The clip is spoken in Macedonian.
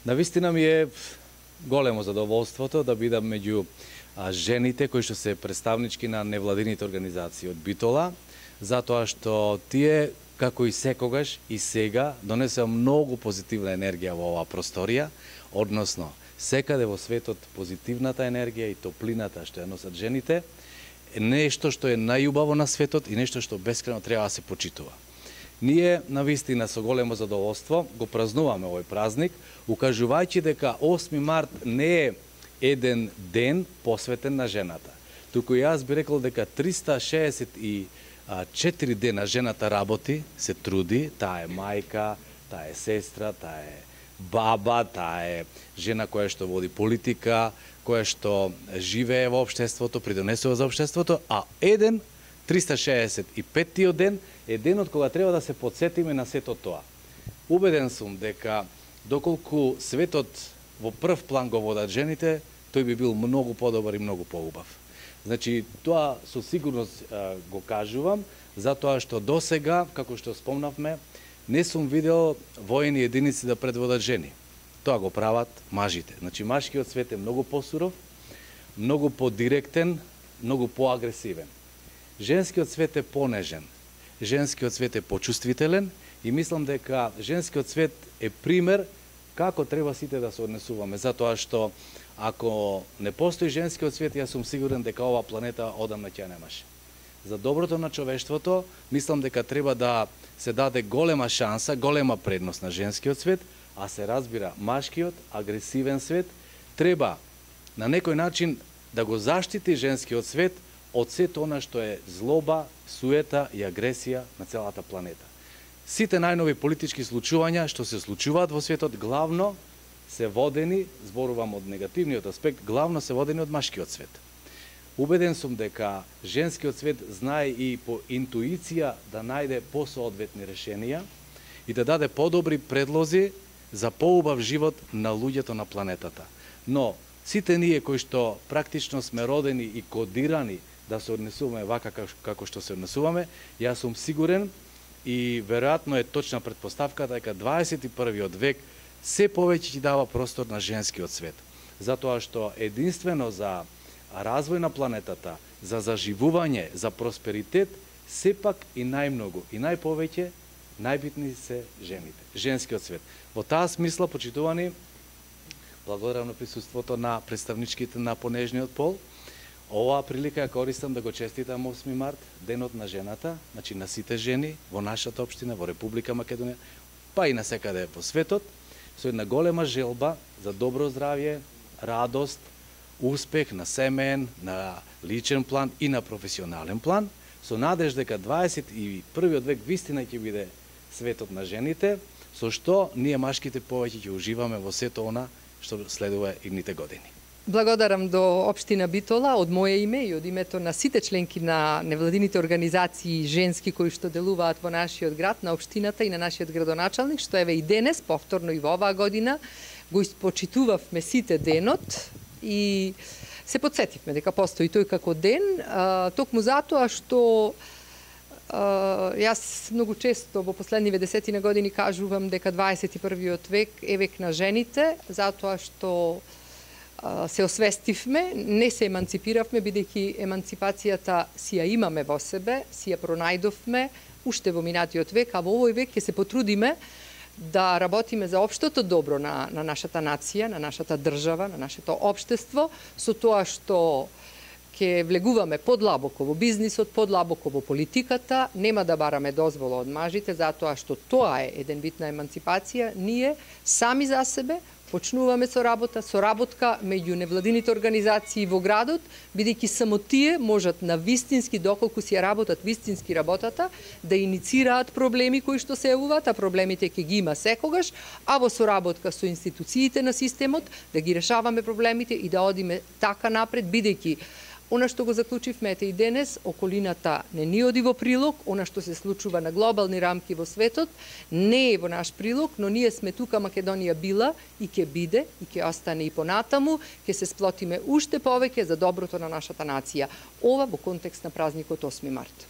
Навистина ми е големо задоволството да бидам меѓу жените кои што се представнички на невладините организации од Битола, затоа што тие, како и секогаш и сега, донесува многу позитивна енергија во оваа просторија, односно секаде во светот позитивната енергија и топлината што ја носат жените е нешто што е најубаво на светот и нешто што бескрајно треба да се почитува. Ние навистина со големо задоволство го празнуваме овој празник, укажувајќи дека 8 март не е еден ден посветен на жената. Туку јас би рекол дека 364 дена жената работи, се труди, таа е мајка, таа е сестра, таа е баба, таа е жена која што води политика, која што живее во општеството, придонесува за општеството, а 365-тиот ден е денот кога треба да се подсетиме на сето тоа. Убеден сум дека доколку светот во прв план го водат жените, тој би бил многу подобар и многу поубав. Значи, тоа со сигурност го кажувам, затоа што досега, како што спомнавме, не сум видел воени единици да предводат жени. Тоа го прават мажите. Значи, машкиот свет е многу посуров, многу подиректен, многу поагресивен. Женскиот свет е понежен, женскиот свет е почувствителен и мислам дека женскиот свет е пример како треба сите да се однесуваме, затоа што ако не постои женскиот свет, јас сум сигурен дека оваа планета одамна ќе немаше. За доброто на човештвото, мислам дека треба да се даде голема шанса, голема предност на женскиот свет, а се разбира машкиот, агресивен свет, треба на некој начин да го заштити женскиот свет од сето она што е злоба, суета и агресија на целата планета. Сите најнови политички случувања што се случуваат во светот главно се водени, зборувам од негативниот аспект, главно се водени од машкиот свет. Убеден сум дека женскиот свет знае и по интуиција да најде посоодветни решенија и да даде подобри предлози за поубав живот на луѓето на планетата. Но сите ние кои што практично сме родени и кодирани да се однесуваме вака како што се однесуваме, јас сум сигурен и веројатно е точна претпоставката дека 21. век се повеќе ќе дава простор на женскиот свет. Затоа што единствено за развој на планетата, за заживување, за просперитет, сепак и најмногу и најповеќе најбитни се жените, женскиот свет. Во таа смисла, почитувани, благодарам на присуството на представничките на понежниот пол. Оваа прилика ја користам да го честитам 8 март, денот на жената, значи на сите жени во нашата општина, во Република Македонија, па и насекаде во светот, со една голема желба за добро здравје, радост, успех на семеен, на личен план и на професионален план, со надеж дека 21. век вистина ќе биде светот на жените, со што ние машките повеќе ќе уживаме во сето она што следува идните години. Благодарам до општина Битола од моје име и од името на сите членки на невладините организации женски кои што делуваат во нашиот град, на општината и на нашиот градоначалник, што еве и денес, повторно и во оваа година, го испочитувавме сите денот и се подсетивме дека постои тој како ден, токму затоа што јас многу често во последниве десетина години кажувам дека 21. век е век на жените, затоа што се освестивме, не се еманципиравме, бидејќи еманципацијата си ја имаме во себе, си ја пронајдовме уште во минатиот век, а во овој век ќе се потрудиме да работиме за општото добро на нашата нација, на нашата држава, на нашето општество, со тоа што ќе влегуваме подлабоко во бизнисот, подлабоко во политиката, нема да бараме дозвола од мажите, затоа што тоа е еден вид на еманципација. Ние сами за себе почнуваме соработка меѓу невладините организации во градот, бидејќи само тие можат на вистински, доколку си ја работат вистински работата, да иницираат проблеми кои што се јавуваат, а проблемите ќе ги има секогаш, а во соработка со институциите на системот да ги решаваме проблемите и да одиме така напред, бидејќи она што го заклучивме и денес, околината не ни оди во прилог, она што се случува на глобални рамки во светот, не е во наш прилог, но ние сме тука, Македонија била и ќе биде, и ќе остане и понатаму, ќе се сплотиме уште повеќе за доброто на нашата нација. Ова во контекст на празникот 8 март.